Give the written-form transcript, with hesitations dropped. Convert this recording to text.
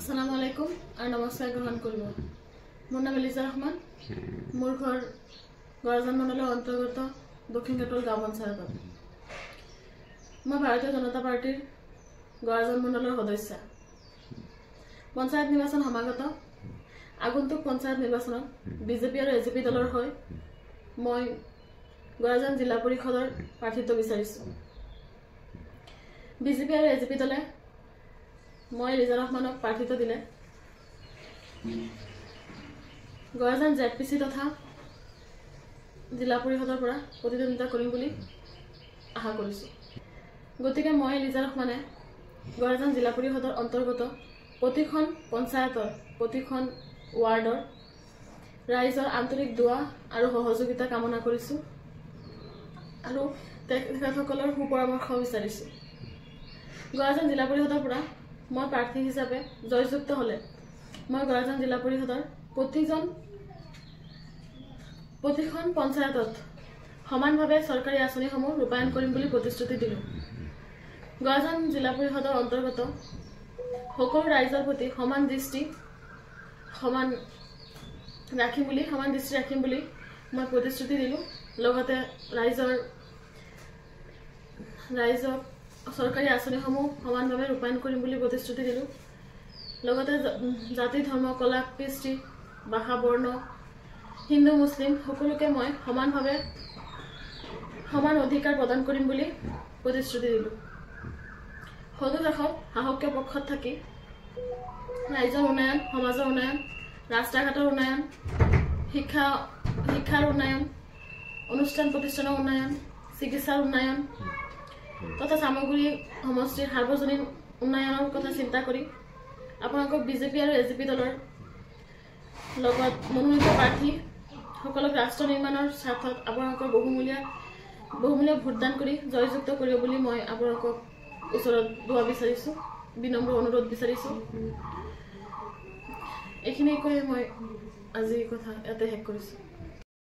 আসসালামু আলাইকুম আর নমস্কার গ্রহণ করব। মোর নাম এলিজা রহমান। মোর ঘর গড়াজান মণ্ডলের অন্তর্গত দক্ষিণ কাটল গাঁও পঞ্চায়েত। মই ভারতীয় জনতা পার্টির গড়াজান মণ্ডলের সদস্য। পঞ্চায়েত নির্বাচন সমাগত। আগন্তুক পঞ্চায়েত নির্বাচনত বিজেপি আর এজেপি দলৰ হৈ মই গড়াজান জিলা পৰিষদৰ প্ৰাৰ্থিত্ব বিচাৰিছো। বিজেপি আৰু এজেপি দলে মই এলিজা ৰহমানক প্ৰাৰ্থিত্ব দিলে গড়াজান জেডপিসি তথা জিলা পৰিষদৰ পৰা প্ৰতিদ্বন্দ্বিতা কৰিম বুলি আশা কৰিছো। গতিকে মই এলিজা ৰহমানে গড়াজান জিলা পৰিষদৰ অন্তৰ্গত প্ৰতিখন পঞ্চায়তৰ প্ৰতিখন ৱাৰ্ডৰ ৰাইজৰ আন্তৰিক দোৱা আৰু সহযোগিতা কামনা কৰিছো আৰু তেখেতসকলৰ সুপৰামৰ্শ বিচাৰিছো। গড়াজান জিলা পৰিষদৰ পৰা মই প্ৰাৰ্থী হিচাপে জয়যুক্ত হলে মই গড়াজান জিলা পৰিষদৰ প্ৰতিখন পঞ্চায়তত সমানভাৱে চৰকাৰী আঁচনিসমূহ ৰূপায়ণ কৰিম বুলি প্ৰতিশ্ৰুতি দিলো। গড়াজান জিলা পৰিষদৰ অন্তৰ্গত সকলো ৰাইজৰ প্ৰতি সমান দৃষ্টি ৰাখিম বুলি মই প্ৰতিশ্ৰুতি দিলো। লগতে ৰাইজক চৰকাৰী আঁচনিসমূহ সমানভাৱে ৰূপায়ণ কৰিম বুলি প্ৰতিশ্ৰুতি দিলো। লগতে জাতি ধৰ্ম কলা কৃষ্টি ভাষা বৰ্ণ হিন্দু মুছলিম সকলোকে মই সমান অধিকাৰ প্ৰদান কৰিম বুলি প্ৰতিশ্ৰুতি দিলো। সদুশেষত সাহসীয় পক্ষত থাকি ৰাইজৰ উন্নয়ন সমাজৰ উন্নয়ন ৰাস্তা ঘাটৰ উন্নয়ন শিক্ষাৰ উন্নয়ন অনুষ্ঠান প্ৰতিষ্ঠানৰ উন্নয়ন চিকিৎসাৰ উন্নয়ন তথা সামগ্ৰী সমষ্টিৰ সাৰ্বজনীন উন্নয়নৰ কথা চিন্তা কৰি আপোনালোকক বিজেপি আৰু এজেপি দলৰ লগত মনোনীত প্ৰাৰ্থীসকলক ৰাষ্ট্ৰ নিৰ্মাণৰ স্বাৰ্থত আপোনালোকৰ বহুমূলীয়া ভোটদান কৰি জয়যুক্ত কৰিব বুলি মই আপোনালোকক ওচৰত দোৱা বিচাৰিছো, বিনম্ৰ অনুৰোধ বিচাৰিছো। এইখিনি কৈ মই আজি কথা ইয়াতে শেষ কৰিছো।